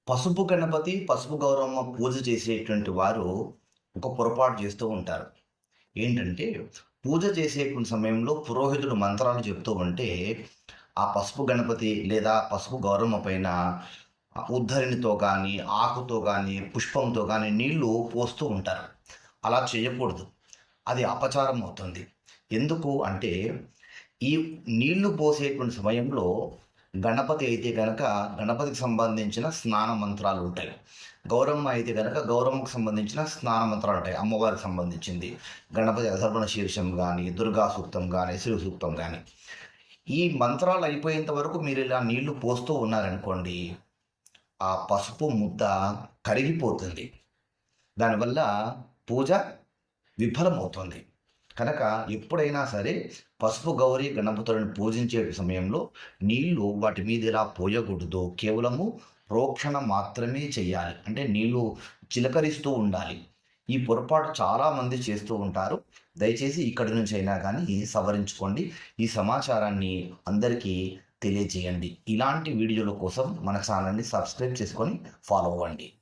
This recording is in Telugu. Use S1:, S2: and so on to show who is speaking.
S1: పసుపు గణపతి, పసుపు గౌరమ్మ పూజ చేసేటువంటి వారు ఒక పొరపాటు చేస్తూ ఉంటారు. ఏంటంటే, పూజ చేసేటువంటి సమయంలో పురోహితుడు మంత్రాలు చెప్తూ ఉంటే, ఆ పసుపు గణపతి లేదా పసుపు గౌరమ్మ పైన ఉద్ధరిణితో గానీ, ఆకుతో గానీ, పుష్పంతో గానీ నీళ్లు పోస్తూ ఉంటారు. అలా చేయకూడదు. అది అపచారం అవుతుంది. ఎందుకు అంటే, ఈ నీళ్లు పోసేటువంటి సమయంలో గణపతి అయితే గనక గణపతికి సంబంధించిన స్నాన మంత్రాలు ఉంటాయి. గౌరమ్మ అయితే గనక గౌరమ్మకు సంబంధించిన స్నాన మంత్రాలు ఉంటాయి. అమ్మవారికి సంబంధించింది. గణపతి అధర్వణ శీర్షం గానీ, దుర్గా సూక్తం గానీ, శివ సూక్తం గానీ. ఈ మంత్రాలు అయిపోయేంత వరకు మీరు ఇలా నీళ్లు పోస్తూ ఉన్నారనుకోండి, ఆ పసుపు ముద్ద కరిగిపోతుంది. దానివల్ల పూజ విఫలమవుతుంది. కనుక ఎప్పుడైనా సరే పసుపు గౌరి గణపతులను పూజించే సమయంలో నీళ్లు వాటి మీద ఇలా పోయకూడదు. కేవలము ప్రోక్షణ మాత్రమే చేయాలి. అంటే నీళ్లు చిలకరిస్తూ ఉండాలి. ఈ పొరపాటు చాలామంది చేస్తూ ఉంటారు. దయచేసి ఇక్కడి నుంచి అయినా కానీ సవరించుకోండి. ఈ సమాచారాన్ని అందరికీ తెలియజేయండి. ఇలాంటి వీడియోల కోసం మన ఛానల్ని సబ్స్క్రైబ్ చేసుకొని ఫాలో అవ్వండి.